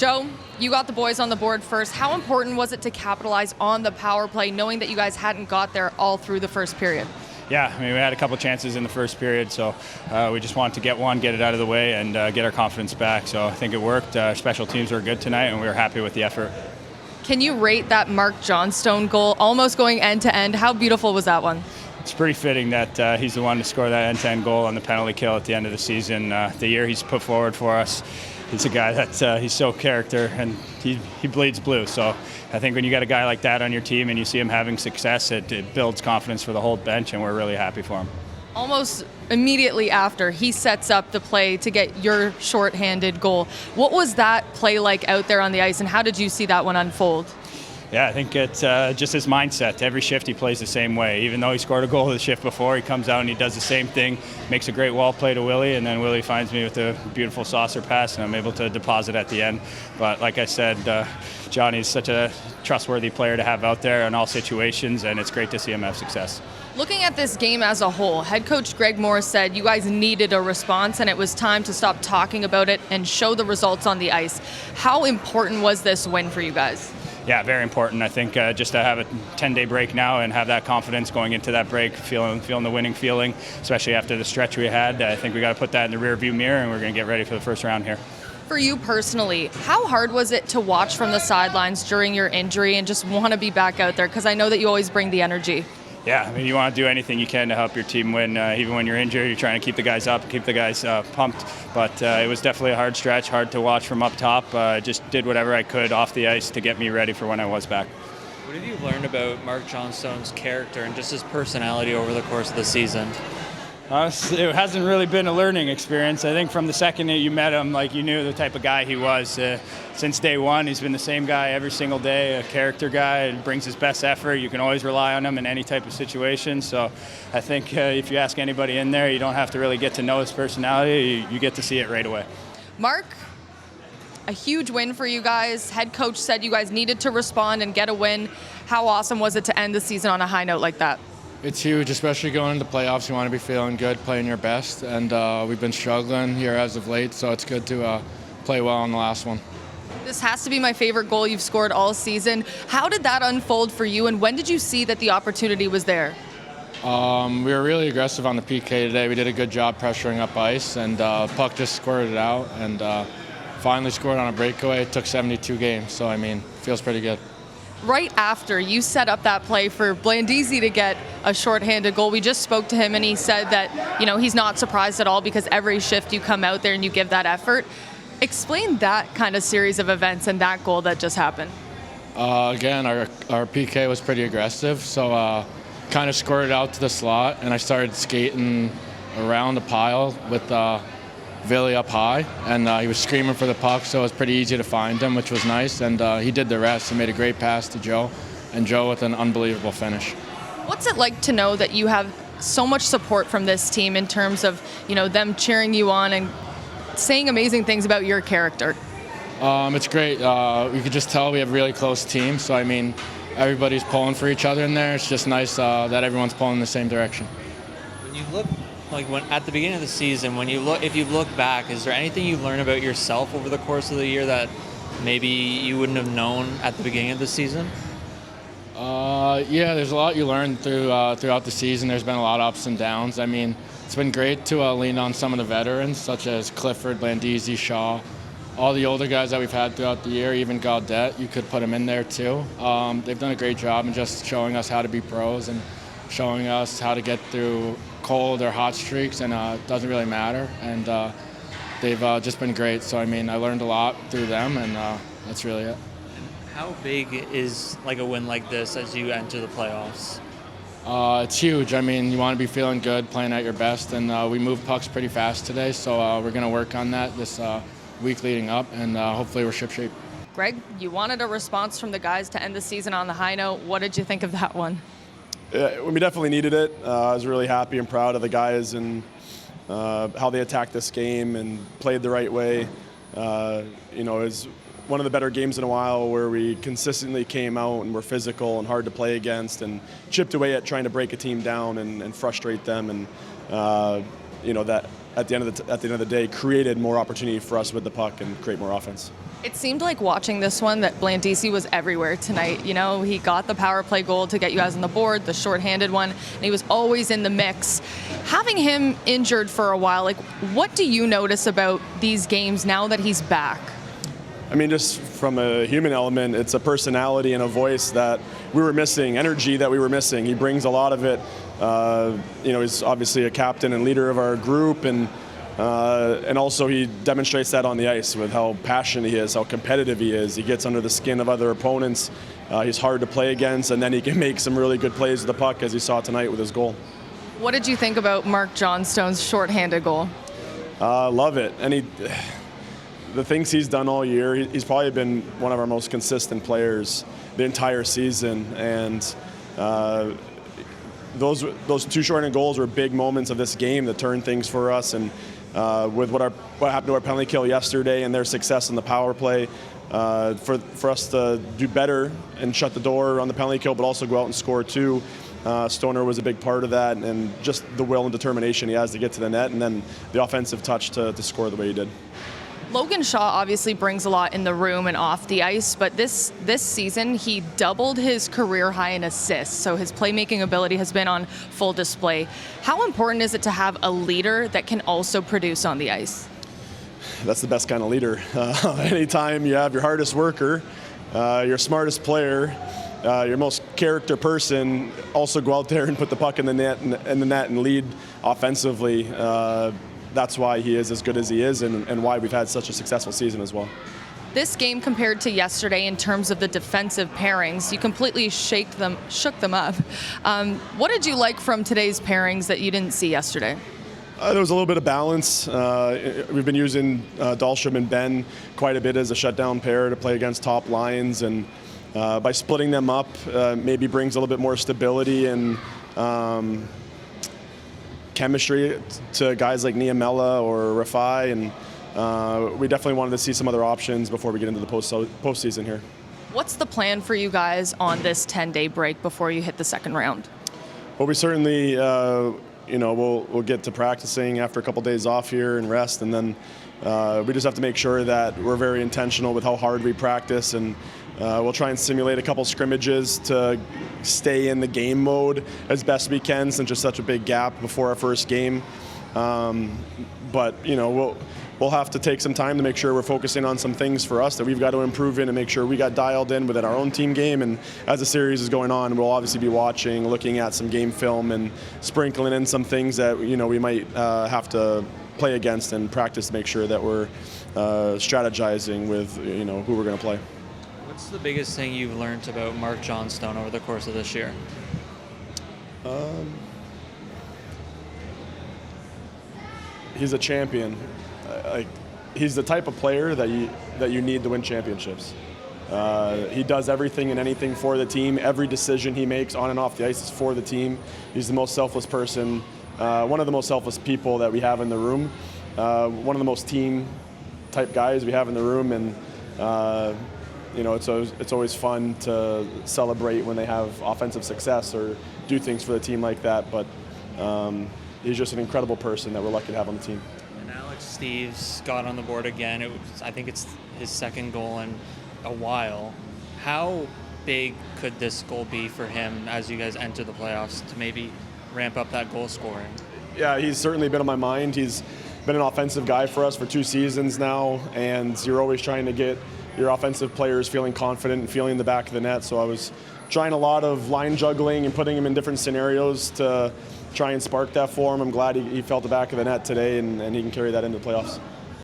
Joe, you got the boys on the board first. How important was it to capitalize on the power play, knowing that you guys hadn't got there all through the first period? Yeah, I mean, we had a couple chances in the first period, so we just wanted to get it out of the way, and get our confidence back. So I think it worked. Special teams were good tonight, and we were happy with the effort. Can you rate that Marc Johnstone goal, almost going end-to-end? How beautiful was that one? It's pretty fitting that he's the one to score that end-to-end goal on the penalty kill at the end of the season. The year he's put forward for us, he's a guy that he's so character, and he bleeds blue. So I think when you got a guy like that on your team and you see him having success, it builds confidence for the whole bench, and we're really happy for him. Almost immediately after, he sets up the play to get your shorthanded goal. What was that play like out there on the ice, and how did you see that one unfold? Yeah, I think it's just his mindset. Every shift he plays the same way. Even though he scored a goal the shift before, he comes out and he does the same thing, makes a great wall play to Willie, and then Willie finds me with a beautiful saucer pass, and I'm able to deposit at the end. But like I said, Johnny's such a trustworthy player to have out there in all situations, and it's great to see him have success. Looking at this game as a whole, head coach Greg Morris said you guys needed a response and it was time to stop talking about it and show the results on the ice. How important was this win for you guys? Yeah, very important. I think just to have a 10-day break now and have that confidence going into that break, feeling the winning feeling, especially after the stretch we had. I think we got to put that in the rearview mirror, and we're going to get ready for the first round here. For you personally, how hard was it to watch from the sidelines during your injury and just want to be back out there? Because I know that you always bring the energy. Yeah, I mean, you want to do anything you can to help your team win. Even when you're injured, you're trying to keep the guys up, keep the guys pumped. But it was definitely a hard stretch, hard to watch from up top. Just did whatever I could off the ice to get me ready for when I was back. What have you learned about Marc Johnstone's character and just his personality over the course of the season? It hasn't really been a learning experience. I think from the second that you met him, like, you knew the type of guy he was. Since day one, he's been the same guy every single day, a character guy, brings his best effort. You can always rely on him in any type of situation. So I think if you ask anybody in there, you don't have to really get to know his personality. You get to see it right away. Marc, a huge win for you guys. Head coach said you guys needed to respond and get a win. How awesome was it to end the season on a high note like that? It's huge, especially going into playoffs. You want to be feeling good, playing your best, and we've been struggling here as of late, so it's good to play well on the last one. This has to be my favorite goal you've scored all season. How did that unfold for you, and when did you see that the opportunity was there? We were really aggressive on the PK today. We did a good job pressuring up ice, and puck just squirted it out, and finally scored on a breakaway. It took 72 games, so I mean, feels pretty good. Right after you set up that play for Blandisi to get a shorthanded goal, we just spoke to him and he said that, he's not surprised at all because every shift you come out there and you give that effort. Explain that kind of series of events and that goal that just happened. Again, our PK was pretty aggressive, so kind of squirted out to the slot, and I started skating around the pile with Willie up high, and he was screaming for the puck, so it was pretty easy to find him, which was nice, and he did the rest. He made a great pass to Joe, and Joe with an unbelievable finish. What's it like to know that you have so much support from this team in terms of, them cheering you on and saying amazing things about your character? It's great. We could just tell we have a really close team, so I mean, everybody's pulling for each other in there. It's just nice that everyone's pulling in the same direction. When you look at the beginning of the season, if you look back, is there anything you learned about yourself over the course of the year that maybe you wouldn't have known at the beginning of the season? Yeah, there's a lot you learn throughout the season. There's been a lot of ups and downs. I mean, it's been great to lean on some of the veterans, such as Clifford, Blandisi, Shaw, all the older guys that we've had throughout the year, even Gaudette, you could put them in there too. They've done a great job in just showing us how to be pros and showing us how to get through cold or hot streaks, and it doesn't really matter. And they've just been great. So, I mean, I learned a lot through them, and that's really it. How big is a win like this as you enter the playoffs? It's huge. I mean, you want to be feeling good, playing at your best, and we moved pucks pretty fast today, so we're going to work on that this week leading up, and hopefully we're shipshape. Greg, you wanted a response from the guys to end the season on the high note. What did you think of that one? We definitely needed it. I was really happy and proud of the guys and how they attacked this game and played the right way. It was one of the better games in a while where we consistently came out and were physical and hard to play against and chipped away at trying to break a team down and frustrate them. And that at the end of the day created more opportunity for us with the puck and create more offense. It seemed like watching this one that Blandisi was everywhere tonight. You know, he got the power play goal to get you guys on the board, the shorthanded one, and he was always in the mix. Having him injured for a while, like, what do you notice about these games now that he's back? I mean, just from a human element, it's a personality and a voice that we were missing, energy that we were missing. He brings a lot of it. You know, he's obviously a captain and leader of our group, and also he demonstrates that on the ice with how passionate he is, how competitive he is. He gets under the skin of other opponents. He's hard to play against, and then he can make some really good plays with the puck, as you saw tonight with his goal. What did you think about Marc Johnstone's shorthanded goal? Love it. And the things he's done all year, he's probably been one of our most consistent players the entire season. And those two shorthanded goals were big moments of this game that turned things for us. And with what happened to our penalty kill yesterday and their success in the power play, for us to do better and shut the door on the penalty kill, but also go out and score too. Stoner was a big part of that, and just the will and determination he has to get to the net, and then the offensive touch to score the way he did. Logan Shaw obviously brings a lot in the room and off the ice, but this season he doubled his career high in assists, so his playmaking ability has been on full display. How important is it to have a leader that can also produce on the ice? That's the best kind of leader. Anytime you have your hardest worker, your smartest player, your most character person also go out there and put the puck in the net and lead offensively. That's why he is as good as he is, and why we've had such a successful season as well. This game compared to yesterday in terms of the defensive pairings, you completely shook them up. What did you like from today's pairings that you didn't see yesterday? There was a little bit of balance. We've been using Dahlstrom and Ben quite a bit as a shutdown pair to play against top lines, and by splitting them up, maybe brings a little bit more stability and chemistry to guys like Niemela or Rafai, and we definitely wanted to see some other options before we get into the postseason here. What's the plan for you guys on this 10-day break before you hit the second round? Well, we certainly, we'll get to practicing after a couple days off here and rest, and then we just have to make sure that we're very intentional with how hard we practice, and we'll try and simulate a couple scrimmages to stay in the game mode as best we can, since there's such a big gap before our first game. But we'll have to take some time to make sure we're focusing on some things for us that we've got to improve in and make sure we got dialed in within our own team game. And as the series is going on, we'll obviously be watching, looking at some game film, and sprinkling in some things that we might have to play against and practice to make sure that we're strategizing with who we're going to play. What's the biggest thing you've learned about Marc Johnstone over the course of this year? He's a champion. He's the type of player that you need to win championships. He does everything and anything for the team. Every decision he makes on and off the ice is for the team. He's the most selfless person, one of the most selfless people that we have in the room, one of the most team type guys we have in the room, and it's always fun to celebrate when they have offensive success or do things for the team like that. But he's just an incredible person that we're lucky to have on the team. And Alex Steves got on the board again. I think it's his second goal in a while. How big could this goal be for him as you guys enter the playoffs to maybe ramp up that goal scoring? Yeah, he's certainly been on my mind. He's been an offensive guy for us for 2 seasons now, and you're always trying to get your offensive players feeling confident and feeling the back of the net. So I was trying a lot of line juggling and putting him in different scenarios to try and spark that for him. I'm glad he felt the back of the net today, and he can carry that into the playoffs.